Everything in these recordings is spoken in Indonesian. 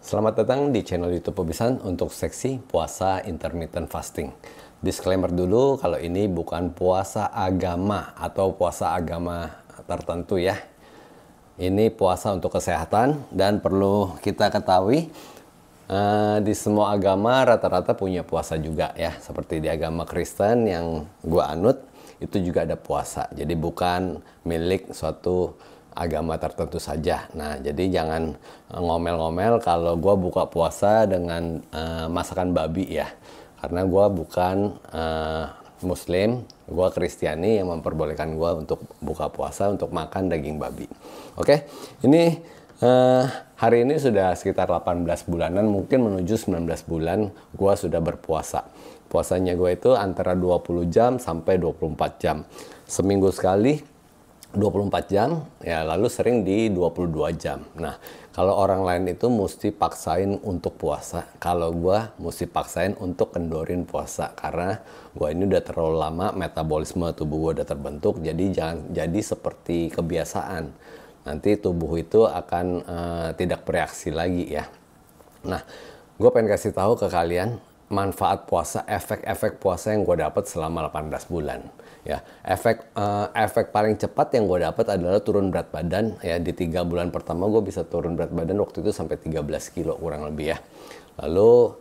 Selamat datang di channel YouTube Pebisan untuk seksi puasa intermittent fasting. Disclaimer dulu, kalau ini bukan puasa agama atau puasa agama tertentu ya. Ini puasa untuk kesehatan dan perlu kita ketahui di semua agama rata-rata punya puasa juga ya. Seperti di agama Kristen yang gua anut itu juga ada puasa. Jadi bukan milik suatu agama tertentu saja. Nah, jadi jangan ngomel-ngomel kalau gue buka puasa dengan masakan babi ya. Karena gue bukan Muslim, gue Kristiani yang memperbolehkan gue untuk buka puasa untuk makan daging babi. Oke, ini hari ini sudah sekitar 18 bulanan, mungkin menuju 19 bulan gue sudah berpuasa. Puasanya gue itu antara 20 jam sampai 24 jam. Seminggu sekali 24 jam, ya lalu sering di 22 jam. Nah, kalau orang lain itu mesti paksain untuk puasa. Kalau gua mesti paksain untuk kendorin puasa. Karena gua ini udah terlalu lama, metabolisme tubuh gua udah terbentuk. Jadi jangan jadi seperti kebiasaan. Nanti tubuh itu akan tidak bereaksi lagi ya. Nah, gua pengen kasih tahu ke kalian manfaat puasa, efek-efek puasa yang gue dapat selama 18 bulan. Ya, efek paling cepat yang gue dapat adalah turun berat badan. Ya, di 3 bulan pertama gue bisa turun berat badan waktu itu sampai 13 kilo kurang lebih ya. Lalu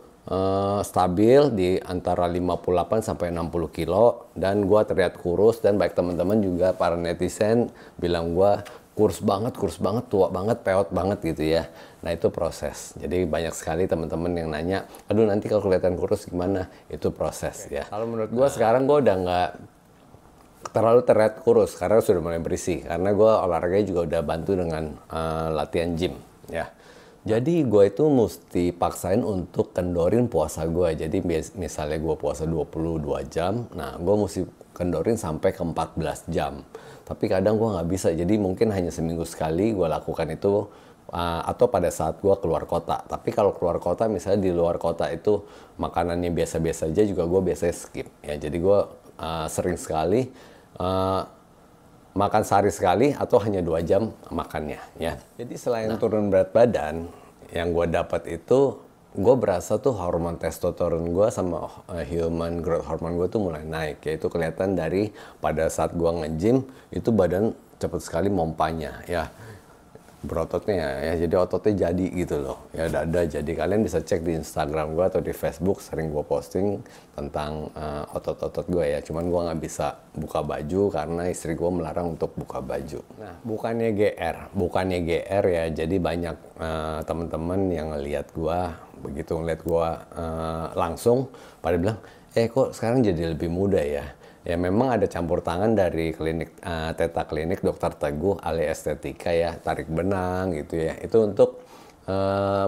stabil di antara 58 sampai 60 kilo dan gue terlihat kurus, dan baik teman-teman juga para netizen bilang gue kurus banget, tua banget, peot banget gitu ya. Nah, itu proses. Jadi banyak sekali teman-teman yang nanya, aduh nanti kalau kelihatan kurus gimana? Itu proses ya. Kalau menurut gue sekarang gue udah nggak terlalu terlihat kurus karena sudah mulai berisi. Karena gue olahraganya juga udah bantu dengan latihan gym ya. Jadi gue itu mesti paksain untuk kendorin puasa gue. Jadi misalnya gue puasa 22 jam, nah gue mesti kendorin sampai ke 14 jam. Tapi kadang gue nggak bisa, jadi mungkin hanya seminggu sekali gue lakukan itu, atau pada saat gue keluar kota. Tapi kalau keluar kota, misalnya di luar kota itu makanannya biasa-biasa aja juga gue biasanya skip. Ya, jadi gue sering sekali makan sehari sekali atau hanya 2 jam makannya ya. Jadi selain turun berat badan, yang gue dapat itu gue berasa tuh hormon testosteron gue sama human growth hormone gue tuh mulai naik. Yaitu kelihatan dari pada saat gue nge-gym itu badan cepet sekali mompanya ya, berototnya ya, jadi ototnya jadi gitu loh ya, dada jadi. Kalian bisa cek di Instagram gue atau di Facebook, sering gue posting tentang otot-otot gue ya. Cuman gue nggak bisa buka baju karena istri gue melarang untuk buka baju. Nah, bukannya GR ya. Jadi banyak teman-teman yang ngelihat gue, begitu ngeliat gue langsung pada bilang, kok sekarang jadi lebih muda ya. Ya memang ada campur tangan dari klinik Theta Klinik Dokter Teguh ahli estetika ya, tarik benang gitu ya. Itu untuk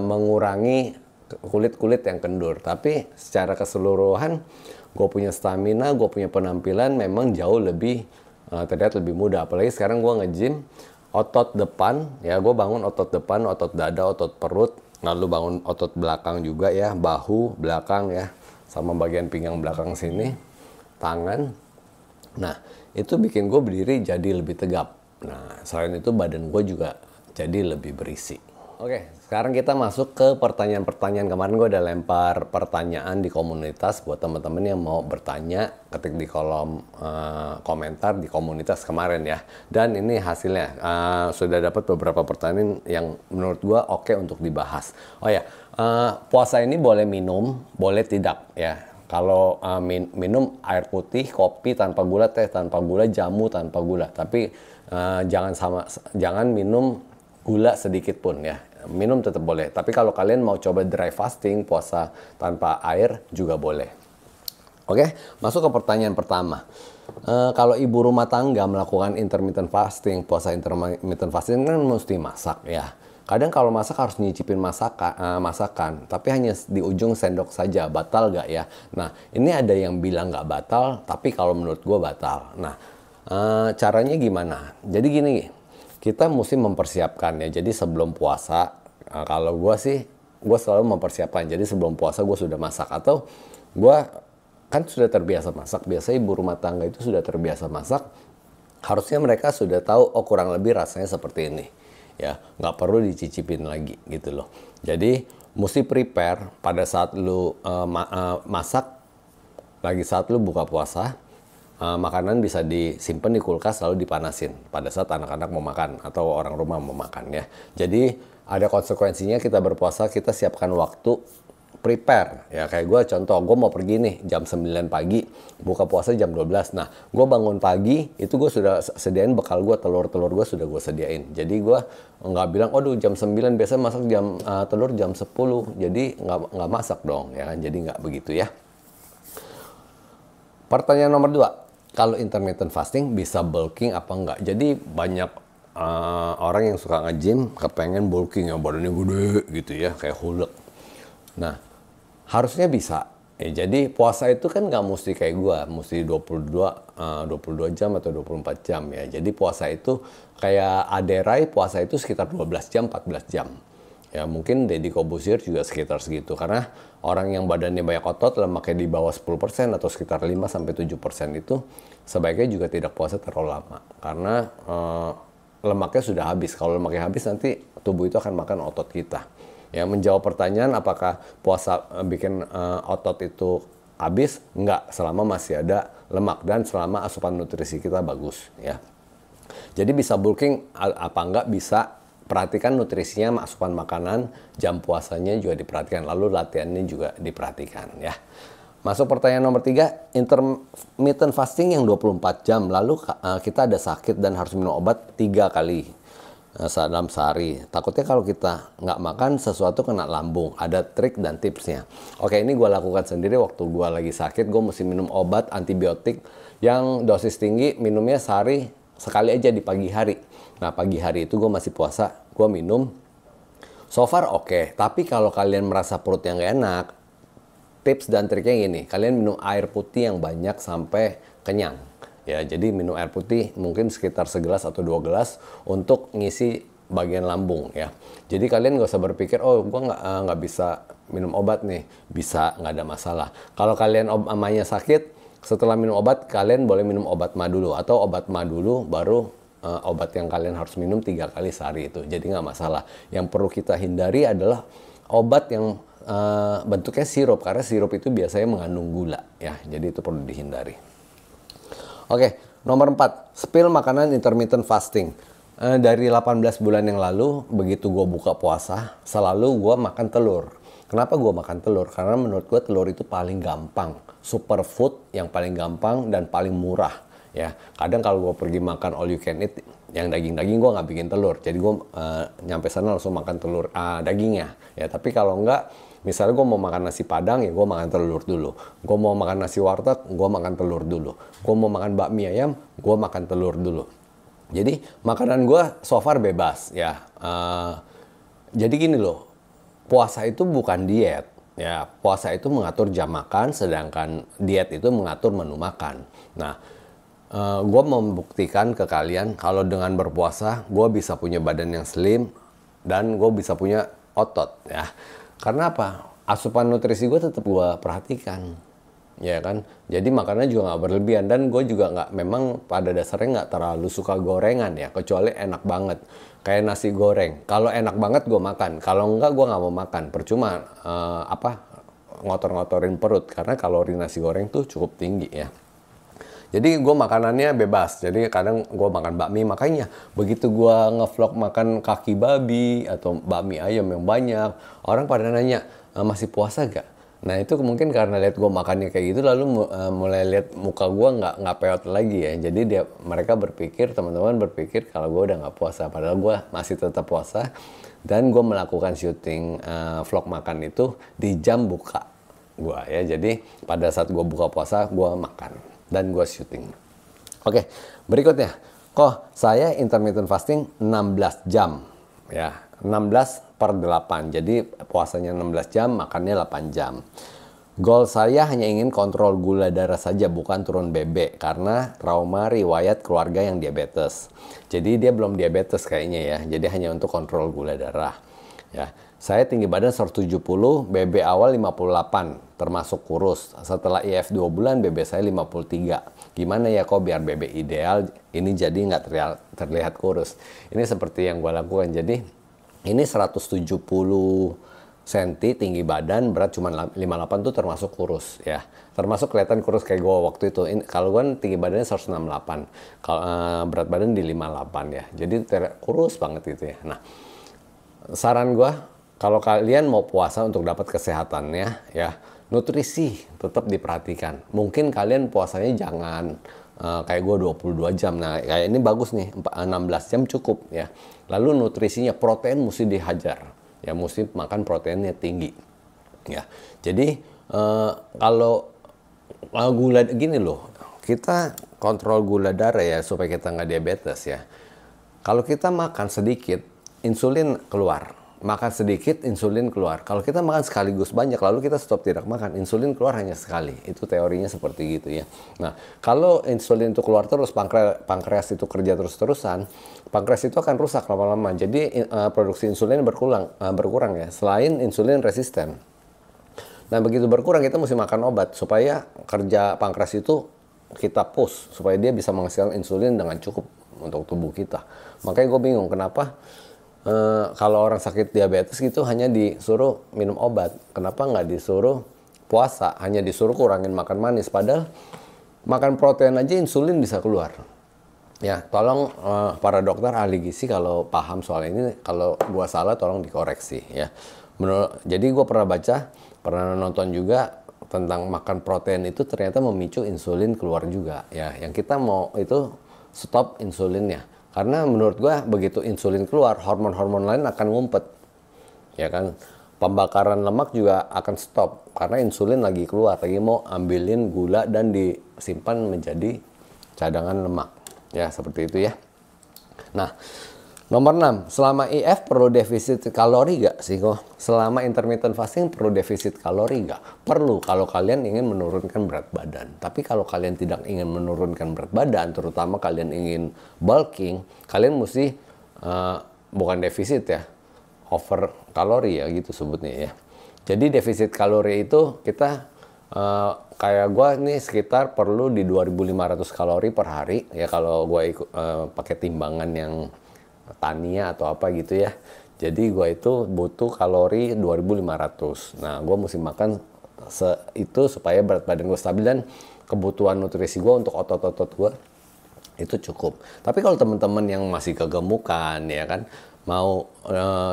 mengurangi kulit-kulit yang kendur. Tapi secara keseluruhan gue punya stamina, gue punya penampilan memang jauh lebih terlihat lebih muda. Apalagi sekarang gue nge-gym, otot depan ya, gue bangun otot depan, otot dada, otot perut, lalu bangun otot belakang juga ya, bahu belakang ya, sama bagian pinggang belakang sini, tangan. Nah, itu bikin gue berdiri jadi lebih tegap. Nah, selain itu badan gue juga jadi lebih berisi. Oke, sekarang kita masuk ke pertanyaan-pertanyaan. Kemarin gue udah lempar pertanyaan di komunitas buat teman-teman yang mau bertanya, ketik di kolom komentar di komunitas kemarin ya. Dan ini hasilnya, sudah dapat beberapa pertanyaan yang menurut gue oke untuk dibahas. Oh ya, puasa ini boleh minum, boleh tidak ya. Kalau minum air putih, kopi tanpa gula, teh tanpa gula, jamu tanpa gula. Tapi jangan minum gula sedikit pun ya. Minum tetap boleh. Tapi kalau kalian mau coba dry fasting, puasa tanpa air juga boleh. Oke, masuk ke pertanyaan pertama. Kalau ibu rumah tangga melakukan intermittent fasting, puasa intermittent fasting kan mesti masak ya. Kadang kalau masak harus nyicipin masakan, tapi hanya di ujung sendok saja. Batal gak ya? Nah, ini ada yang bilang gak batal, tapi kalau menurut gue batal. Nah, caranya gimana? Jadi gini, kita mesti mempersiapkan ya. Jadi sebelum puasa, kalau gue sih, gue selalu mempersiapkan. Jadi sebelum puasa gue sudah masak, atau gue kan sudah terbiasa masak. Biasanya ibu rumah tangga itu sudah terbiasa masak. Harusnya mereka sudah tahu, oh kurang lebih rasanya seperti ini. Ya, nggak perlu dicicipin lagi gitu loh. Jadi mesti prepare pada saat lu masak, lagi saat lu buka puasa, makanan bisa disimpan di kulkas lalu dipanasin pada saat anak-anak mau makan atau orang rumah mau makan ya. Jadi ada konsekuensinya kita berpuasa, kita siapkan waktu prepare ya. Kayak gue contoh, gue mau pergi nih jam 9 pagi, buka puasa jam 12. Nah, gue bangun pagi, itu gue sudah sediain bekal gue, telur gue sudah gue sediain. Jadi gue nggak bilang, aduh jam 9 biasa masak jam telur jam 10. Jadi nggak masak dong ya kan. Jadi nggak begitu ya. Pertanyaan nomor 2, kalau intermittent fasting bisa bulking apa enggak? Jadi banyak orang yang suka nge-gym kepengen bulking ya, badannya gede gitu ya, kayak Hulk. Nah, harusnya bisa. Jadi puasa itu kan nggak mesti kayak gua, mesti 22 jam atau 24 jam ya. Jadi puasa itu kayak Aderai, puasa itu sekitar 12 jam, 14 jam. Ya mungkin Deddy Corbuzier juga sekitar segitu. Karena orang yang badannya banyak otot, lemaknya di bawah 10% atau sekitar 5-7% itu sebaiknya juga tidak puasa terlalu lama. Karena lemaknya sudah habis. Kalau lemaknya habis nanti tubuh itu akan makan otot kita. Ya, menjawab pertanyaan apakah puasa bikin otot itu habis? Enggak, selama masih ada lemak dan selama asupan nutrisi kita bagus ya. Jadi bisa bulking apa enggak? Bisa. Perhatikan nutrisinya, asupan makanan, jam puasanya juga diperhatikan, lalu latihannya juga diperhatikan ya. Masuk pertanyaan nomor 3, intermittent fasting yang 24 jam, lalu kita ada sakit dan harus minum obat 3 kali dalam sehari. Takutnya kalau kita nggak makan sesuatu kena lambung. Ada trik dan tipsnya. Oke, ini gue lakukan sendiri waktu gue lagi sakit. Gue mesti minum obat antibiotik yang dosis tinggi, minumnya sehari sekali aja di pagi hari. Nah, pagi hari itu gue masih puasa, gue minum. So far oke. Tapi kalau kalian merasa perut yang gak enak, tips dan triknya gini, kalian minum air putih yang banyak sampai kenyang. Ya, jadi minum air putih mungkin sekitar segelas atau 2 gelas untuk ngisi bagian lambung ya. Jadi kalian nggak usah berpikir, oh gue nggak bisa minum obat nih. Bisa, nggak ada masalah. Kalau kalian amanya sakit, setelah minum obat kalian boleh minum obat ma dulu. Atau obat ma dulu baru obat yang kalian harus minum 3 kali sehari itu. Jadi nggak masalah. Yang perlu kita hindari adalah obat yang bentuknya sirup. Karena sirup itu biasanya mengandung gula ya. Jadi itu perlu dihindari. Oke, nomor 4, spill makanan intermittent fasting. Dari 18 bulan yang lalu, begitu gue buka puasa, selalu gue makan telur. Kenapa gue makan telur? Karena menurut gue telur itu paling gampang. Superfood yang paling gampang dan paling murah. Ya, kadang kalau gue pergi makan all you can eat, yang daging-daging gue nggak bikin telur. Jadi gue nyampe sana langsung makan telur dagingnya. Ya, tapi kalau enggak, misalnya gue mau makan nasi padang, ya gue makan telur dulu. Gue mau makan nasi warteg, gue makan telur dulu. Gue mau makan bakmi ayam, gue makan telur dulu. Jadi makanan gue so far bebas ya. Jadi gini loh, puasa itu bukan diet. Ya, puasa itu mengatur jam makan, sedangkan diet itu mengatur menu makan. Nah, gue membuktikan ke kalian kalau dengan berpuasa, gue bisa punya badan yang slim dan gue bisa punya otot ya. Karena apa? Asupan nutrisi gue tetap gue perhatikan, ya kan? Jadi makannya juga nggak berlebihan dan gue juga nggak, memang pada dasarnya nggak terlalu suka gorengan ya, kecuali enak banget. Kayak nasi goreng. Kalau enak banget gue makan, kalau enggak gue nggak mau makan. Percuma ngotor-ngotorin perut karena kalori nasi goreng tuh cukup tinggi ya. Jadi gue makanannya bebas. Jadi kadang gue makan bakmi. Makanya begitu gue ngevlog makan kaki babi atau bakmi ayam yang banyak, orang pada nanya, masih puasa gak? Nah itu mungkin karena lihat gue makannya kayak gitu, lalu mulai lihat muka gue nggak peot lagi ya. Jadi mereka berpikir, teman-teman berpikir kalau gue udah nggak puasa. Padahal gue masih tetap puasa. Dan gue melakukan syuting vlog makan itu di jam buka gue ya. Jadi pada saat gue buka puasa, gue makan. Dan gue syuting. Oke, berikutnya. Kok saya intermittent fasting 16 jam. Ya, 16/8. Jadi puasanya 16 jam, makannya 8 jam. Goal saya hanya ingin kontrol gula darah saja, bukan turun BB. Karena trauma riwayat keluarga yang diabetes. Jadi dia belum diabetes kayaknya ya. Jadi hanya untuk kontrol gula darah. Ya. Saya tinggi badan 170, BB awal 58, termasuk kurus. Setelah IF 2 bulan, BB saya 53. Gimana ya kok biar BB ideal, ini jadi nggak terlihat kurus. Ini seperti yang gue lakukan. Jadi ini 171 senti, tinggi badan, berat cuma 58 tuh termasuk kurus ya. Termasuk kelihatan kurus kayak gue waktu itu. Kalau gue tinggi badannya 168, kalau berat badan di 58 ya. Jadi kurus banget gitu ya. Nah, saran gue kalau kalian mau puasa untuk dapat kesehatannya ya, nutrisi tetap diperhatikan. Mungkin kalian puasanya jangan kayak gue 22 jam. Nah, kayak ini bagus nih, 16 jam cukup ya. Lalu nutrisinya, protein mesti dihajar. Ya, mesti makan proteinnya tinggi. Ya. Jadi kalau gula gini loh, kita kontrol gula darah ya supaya kita nggak diabetes ya. Kalau kita makan sedikit, insulin keluar. Makan sedikit, insulin keluar. Kalau kita makan sekaligus banyak, lalu kita stop tidak makan, insulin keluar hanya sekali. Itu teorinya seperti gitu ya. Nah, kalau insulin itu keluar terus, pankreas itu kerja terus-terusan, pankreas itu akan rusak lama-lama. Jadi produksi insulin berkurang ya. Selain insulin resisten. Nah, begitu berkurang, kita mesti makan obat supaya kerja pankreas itu kita push, supaya dia bisa menghasilkan insulin dengan cukup untuk tubuh kita. Makanya gue bingung kenapa kalau orang sakit diabetes gitu hanya disuruh minum obat. Kenapa nggak disuruh puasa? Hanya disuruh kurangin makan manis. Padahal makan protein aja insulin bisa keluar. Ya, tolong para dokter ahli gizi kalau paham soal ini, kalau gua salah tolong dikoreksi ya. Jadi gua pernah nonton juga tentang makan protein itu ternyata memicu insulin keluar juga ya. Yang kita mau itu stop insulinnya. Karena menurut gue begitu insulin keluar, hormon-hormon lain akan ngumpet. Ya kan? Pembakaran lemak juga akan stop. Karena insulin lagi keluar, lagi mau ambilin gula dan disimpan menjadi cadangan lemak. Ya, seperti itu ya. Nah, nomor 6, selama IF perlu defisit kalori gak sih kok? Selama intermittent fasting perlu defisit kalori gak? Perlu kalau kalian ingin menurunkan berat badan. Tapi kalau kalian tidak ingin menurunkan berat badan, terutama kalian ingin bulking, kalian mesti bukan defisit ya, over kalori ya gitu sebutnya ya. Jadi defisit kalori itu kita kayak gue nih sekitar perlu di 2.500 kalori per hari ya kalau gue pakai timbangan yang Tania atau apa gitu ya. Jadi gue itu butuh kalori 2.500. Nah, gue mesti makan itu supaya berat badan gue stabil dan kebutuhan nutrisi gue untuk otot-otot gue itu cukup. Tapi kalau teman-teman yang masih kegemukan ya kan, mau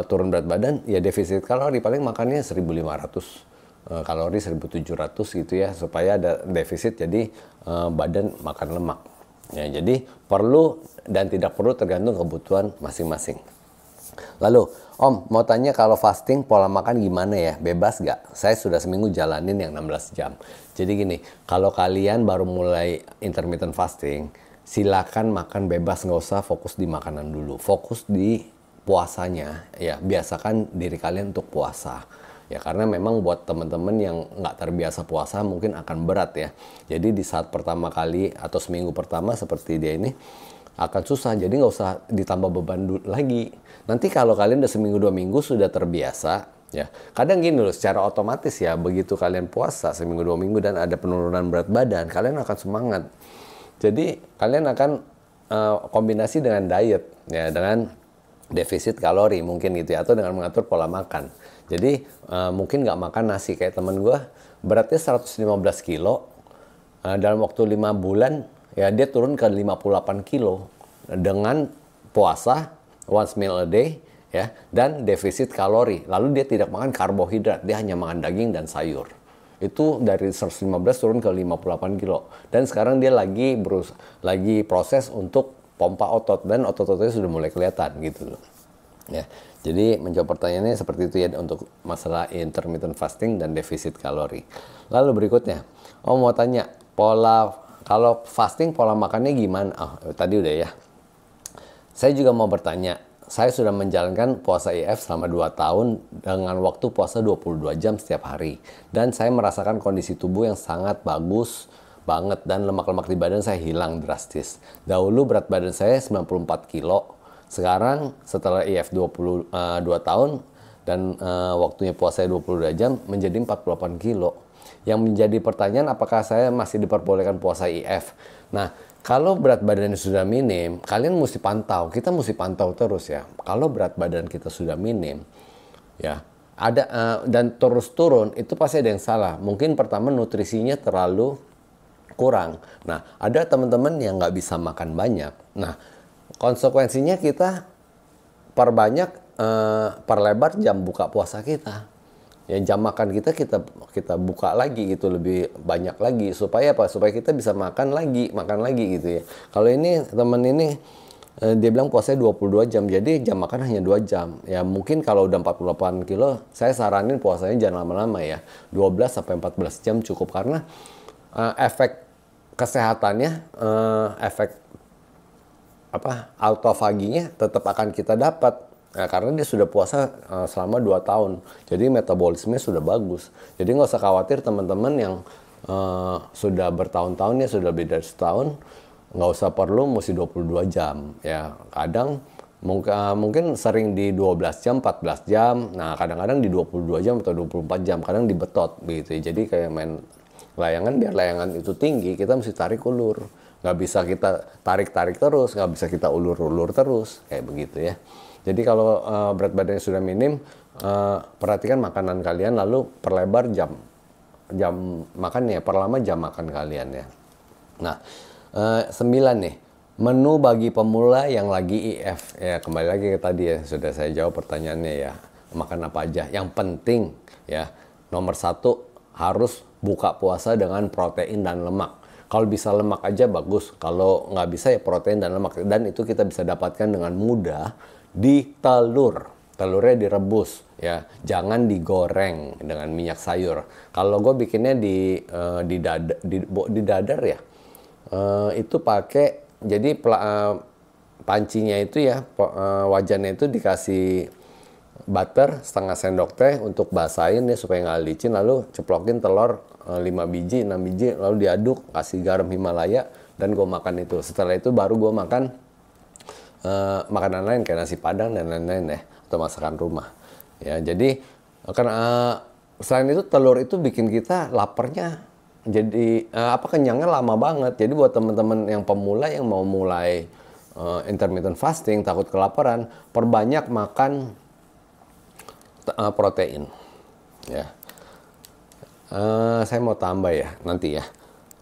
turun berat badan, ya defisit kalori paling makannya 1.500 kalori, 1.700 gitu ya, supaya ada defisit jadi badan makan lemak. Ya, jadi perlu dan tidak perlu tergantung kebutuhan masing-masing. Lalu, Om, mau tanya kalau fasting pola makan gimana ya? Bebas gak? Saya sudah seminggu jalanin yang 16 jam. Jadi gini, kalau kalian baru mulai intermittent fasting, silakan makan bebas, nggak usah fokus di makanan dulu. Fokus di puasanya, ya biasakan diri kalian untuk puasa. Ya karena memang buat teman-teman yang nggak terbiasa puasa mungkin akan berat ya. Jadi di saat pertama kali atau seminggu pertama seperti dia ini akan susah. Jadi nggak usah ditambah beban lagi. Nanti kalau kalian udah seminggu 2 minggu sudah terbiasa ya. Kadang gini loh, secara otomatis ya begitu kalian puasa seminggu 2 minggu dan ada penurunan berat badan, kalian akan semangat. Jadi kalian akan kombinasi dengan diet ya, dengan defisit kalori mungkin gitu ya, atau dengan mengatur pola makan. Jadi mungkin nggak makan nasi kayak temen gue, beratnya 115 kilo, dalam waktu 5 bulan ya dia turun ke 58 kilo dengan puasa once meal a day ya, dan defisit kalori. Lalu dia tidak makan karbohidrat, dia hanya makan daging dan sayur. Itu dari 115 turun ke 58 kilo. Dan sekarang dia lagi proses untuk pompa otot, dan otot-ototnya sudah mulai kelihatan gitu loh. Ya. Jadi menjawab pertanyaannya seperti itu ya untuk masalah intermittent fasting dan defisit kalori. Lalu berikutnya, mau tanya kalau fasting pola makannya gimana? Tadi udah ya. Saya juga mau bertanya, saya sudah menjalankan puasa IF selama 2 tahun dengan waktu puasa 22 jam setiap hari. Dan saya merasakan kondisi tubuh yang sangat bagus banget dan lemak-lemak di badan saya hilang drastis. Dahulu berat badan saya 94 kilo. Sekarang setelah IF 22 tahun dan waktunya puasa 22 jam menjadi 48 kilo. Yang menjadi pertanyaan, apakah saya masih diperbolehkan puasa IF? Nah, kalau berat badannya sudah minim, kalian mesti pantau. Kita mesti pantau terus ya. Kalau berat badan kita sudah minim, ya dan terus turun, itu pasti ada yang salah. Mungkin pertama nutrisinya terlalu kurang. Nah, ada teman-teman yang nggak bisa makan banyak. Nah, konsekuensinya kita perlebar jam buka puasa kita. Ya, jam makan kita buka lagi gitu, lebih banyak lagi, supaya apa? Supaya kita bisa makan lagi gitu ya. Kalau ini teman ini dia bilang puasanya 22 jam, jadi jam makan hanya 2 jam. Ya mungkin kalau udah 48 kilo, saya saranin puasanya jangan lama-lama ya. 12 sampai 14 jam cukup, karena efek kesehatannya, efek autofaginya tetap akan kita dapat. Nah, karena dia sudah puasa selama 2 tahun. Jadi metabolisme sudah bagus. Jadi nggak usah khawatir teman-teman yang sudah bertahun-tahun ya, sudah lebih dari setahun, nggak usah perlu mesti 22 jam. Ya, kadang mungkin sering di 12 jam, 14 jam. Nah, kadang-kadang di 22 jam atau 24 jam. Kadang dibetot begitu. Jadi kayak main layangan, biar layangan itu tinggi, kita mesti tarik ulur. Nggak bisa kita tarik-tarik terus, nggak bisa kita ulur-ulur terus. Kayak begitu ya. Jadi kalau berat badannya sudah minim, perhatikan makanan kalian, lalu perlebar jam makan ya, perlama jam makan kalian ya. Nah, 9 nih, menu bagi pemula yang lagi IF. Ya, kembali lagi ke tadi ya, sudah saya jawab pertanyaannya ya. Makan apa aja? Yang penting ya, nomor 1 harus buka puasa dengan protein dan lemak. Kalau bisa lemak aja bagus, kalau nggak bisa ya protein dan lemak. Dan itu kita bisa dapatkan dengan mudah di telur. Telurnya direbus ya, jangan digoreng dengan minyak sayur. Kalau gue bikinnya di dadar ya, itu pakai, jadi pancinya itu ya, wajannya itu dikasih butter setengah sendok teh untuk basahin ya supaya nggak licin, lalu ceplokin telur 5 biji, 6 biji, lalu diaduk, kasih garam Himalaya, dan gue makan itu. Setelah itu baru gue makan makanan lain kayak nasi padang dan lain-lain ya, atau masakan rumah ya. Jadi karena selain itu telur itu bikin kita laparnya jadi kenyangnya lama banget. Jadi buat teman-teman yang pemula yang mau mulai intermittent fasting, takut kelaparan, perbanyak makan protein ya. Saya mau tambah ya nanti ya.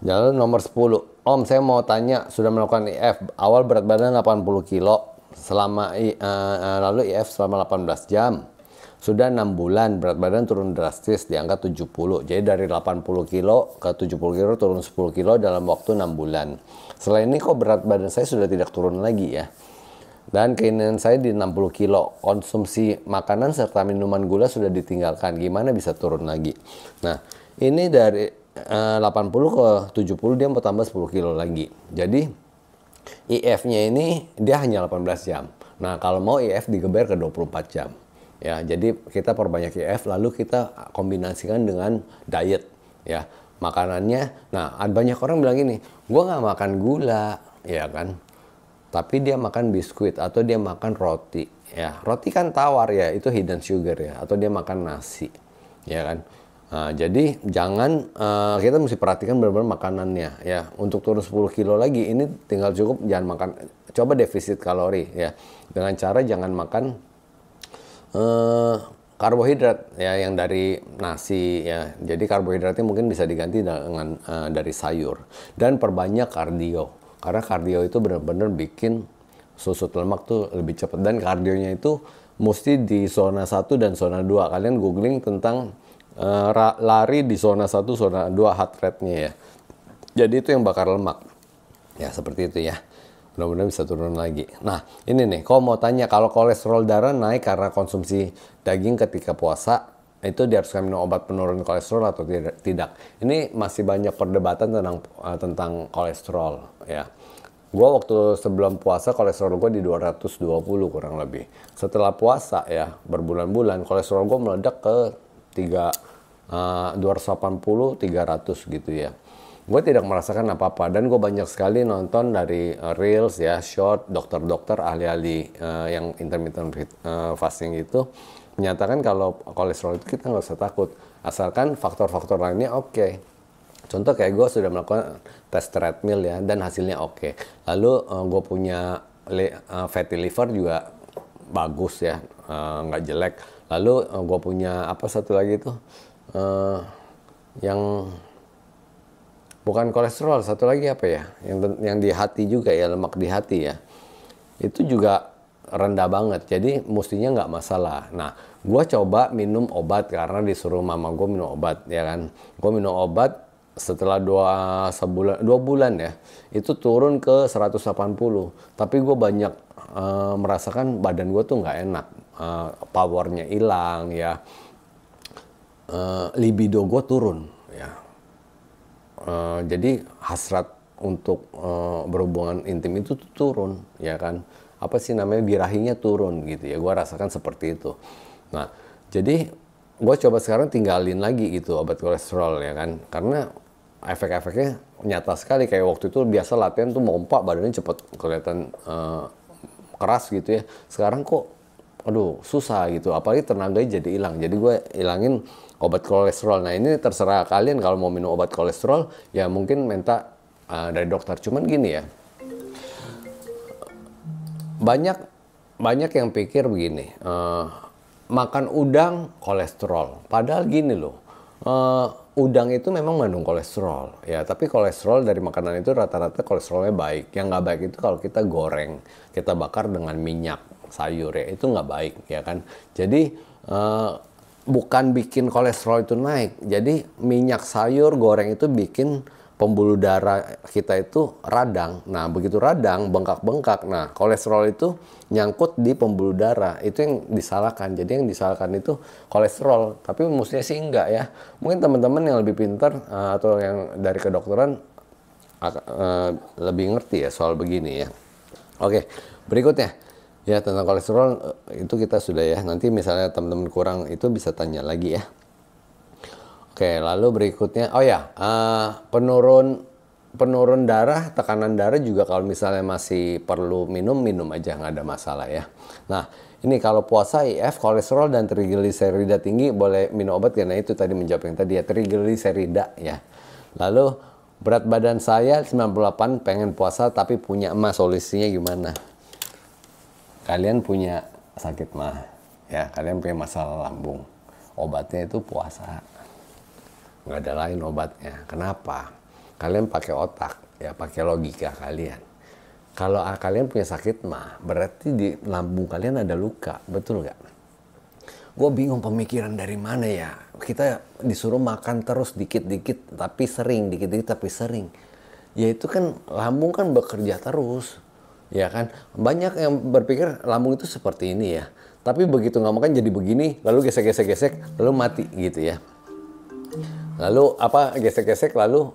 Lalu nomor 10, Om, saya mau tanya, sudah melakukan IF, awal berat badan 80 kilo, lalu IF selama 18 jam. Sudah 6 bulan, berat badan turun drastis di angka 70. Jadi dari 80 kilo ke 70 kilo turun 10 kilo dalam waktu 6 bulan. Selain ini kok berat badan saya sudah tidak turun lagi ya. Dan keinginan saya di 60 kilo. Konsumsi makanan serta minuman gula sudah ditinggalkan. Gimana bisa turun lagi? Nah, ini dari 80 ke 70 dia mau tambah 10 kilo lagi. Jadi IF-nya ini dia hanya 18 jam. Nah, kalau mau IF digeber ke 24 jam. Ya, jadi kita perbanyak IF, lalu kita kombinasikan dengan diet ya. Makanannya, nah banyak orang bilang gini, gue nggak makan gula, ya kan? Tapi dia makan biskuit atau dia makan roti ya. Roti kan tawar ya, itu hidden sugar ya, atau dia makan nasi ya kan. Nah, jadi jangan, kita mesti perhatikan benar-benar makanannya ya. Untuk turun 10 kilo lagi ini tinggal cukup jangan makan, coba defisit kalori ya, dengan cara jangan makan karbohidrat ya yang dari nasi ya. Jadi karbohidratnya mungkin bisa diganti dengan dari sayur, dan perbanyak kardio. Karena kardio itu benar-benar bikin susut lemak tuh lebih cepat, dan kardionya itu mesti di zona 1 dan zona 2. Kalian googling tentang lari di zona 1, zona 2 heart rate-nya ya. Jadi itu yang bakar lemak. Ya seperti itu ya. Mudah-mudahan bisa turun lagi. Nah ini nih, kau mau tanya kalau kolesterol darah naik karena konsumsi daging ketika puasa, itu diharuskan minum obat penurun kolesterol atau tidak? Ini masih banyak perdebatan tentang kolesterol ya. Gue waktu sebelum puasa kolesterol gue di 220 kurang lebih. Setelah puasa ya berbulan-bulan kolesterol gue meledak ke 280, 300 gitu ya. Gue tidak merasakan apa-apa, dan gue banyak sekali nonton dari reels ya, short, dokter-dokter ahli-ahli yang intermittent fasting itu menyatakan kalau kolesterol itu kita nggak usah takut, asalkan faktor-faktor lainnya oke. Contoh kayak gue sudah melakukan tes treadmill ya, dan hasilnya oke. Lalu gue punya fatty liver juga bagus ya, nggak jelek. Lalu gue punya apa satu lagi tuh, yang bukan kolesterol, satu lagi apa ya, yang di hati juga ya, lemak di hati ya, itu juga rendah banget, jadi mestinya nggak masalah. Nah, gue coba minum obat karena disuruh mama gue minum obat, ya kan. Gue minum obat setelah 2 bulan ya, itu turun ke 180. Tapi gue banyak merasakan badan gue tuh nggak enak, powernya hilang ya, libido gue turun ya. Jadi hasrat untuk berhubungan intim itu tuh turun, ya kan. Apa sih namanya, birahinya turun gitu ya, gue rasakan seperti itu. Nah, jadi gue coba sekarang tinggalin lagi gitu obat kolesterol, ya kan, karena efek-efeknya nyata sekali. Kayak waktu itu biasa latihan tuh mompa, badannya cepet kelihatan keras gitu ya. Sekarang kok aduh susah gitu, apalagi tenaganya jadi hilang. Jadi gue hilangin obat kolesterol. Nah, ini terserah kalian kalau mau minum obat kolesterol ya, mungkin minta dari dokter. Cuman gini ya, banyak yang pikir begini, makan udang kolesterol. Padahal gini loh, udang itu memang mengandung kolesterol ya, tapi kolesterol dari makanan itu rata-rata kolesterolnya baik. Yang nggak baik itu kalau kita goreng, kita bakar dengan minyak sayur ya, itu nggak baik, ya kan. Jadi bukan bikin kolesterol itu naik, jadi minyak sayur goreng itu bikin pembuluh darah kita itu radang. Nah, begitu radang, bengkak-bengkak. Nah, kolesterol itu nyangkut di pembuluh darah. Itu yang disalahkan. Jadi yang disalahkan itu kolesterol. Tapi mestinya sih enggak ya. Mungkin teman-teman yang lebih pintar atau yang dari kedokteran lebih ngerti ya soal begini ya. Oke, berikutnya. Ya, tentang kolesterol itu kita sudah ya. Nanti misalnya teman-teman kurang itu bisa tanya lagi ya. Oke, lalu berikutnya, oh ya, penurun darah, tekanan darah juga kalau misalnya masih perlu minum aja, nggak ada masalah ya. Nah, ini kalau puasa IF, kolesterol dan trigliserida tinggi, boleh minum obat karena itu tadi menjawab yang tadi ya, trigliserida ya. Lalu berat badan saya 98, pengen puasa tapi punya emas, solusinya gimana? Kalian punya sakit mah, ya, kalian punya masalah lambung, obatnya itu puasa. Nggak ada lain obatnya. Kenapa? Kalian pakai otak, ya, pakai logika kalian. Kalau kalian punya sakit mah, berarti di lambung kalian ada luka, betul nggak? Gue bingung pemikiran dari mana ya. Kita disuruh makan terus dikit-dikit, tapi sering, dikit-dikit tapi sering. Ya itu kan lambung kan bekerja terus, ya kan. Banyak yang berpikir lambung itu seperti ini ya. Tapi begitu nggak makan jadi begini, lalu gesek-gesek, lalu mati gitu ya. Lalu apa, gesek-gesek lalu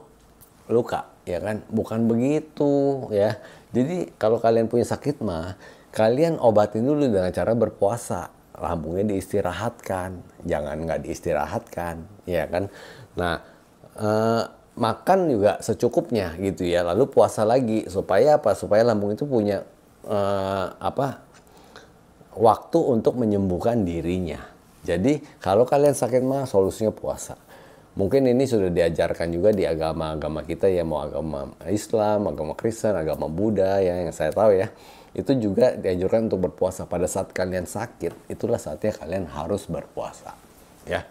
luka, ya kan? Bukan begitu ya. Jadi kalau kalian punya sakit mah, kalian obatin dulu dengan cara berpuasa. Lambungnya diistirahatkan, jangan nggak diistirahatkan, ya kan? Nah, makan juga secukupnya gitu ya. Lalu puasa lagi supaya apa? Supaya lambung itu punya waktu untuk menyembuhkan dirinya. Jadi kalau kalian sakit mah, solusinya puasa. Mungkin ini sudah diajarkan juga di agama-agama kita ya, mau agama Islam, agama Kristen, agama Buddha ya, yang saya tahu ya. Itu juga dianjurkan untuk berpuasa. Pada saat kalian sakit, itulah saatnya kalian harus berpuasa. Ya.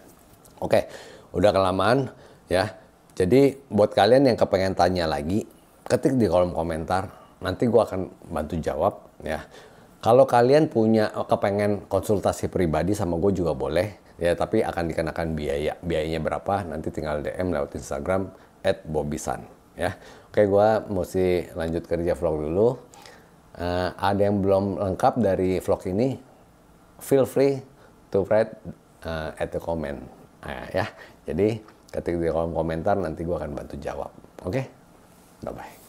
Oke, udah kelamaan ya. Jadi buat kalian yang kepengen tanya lagi, ketik di kolom komentar. Nanti gue akan bantu jawab ya. Kalau kalian punya kepengen konsultasi pribadi sama gue juga boleh. Ya, tapi akan dikenakan biaya. Biayanya berapa? Nanti tinggal DM lewat Instagram @bobisan. Ya, oke, gue mesti lanjut kerja vlog dulu. Ada yang belum lengkap dari vlog ini? Feel free to write at the comment. Ya, jadi ketik di kolom komentar, nanti gue akan bantu jawab. Oke, bye bye.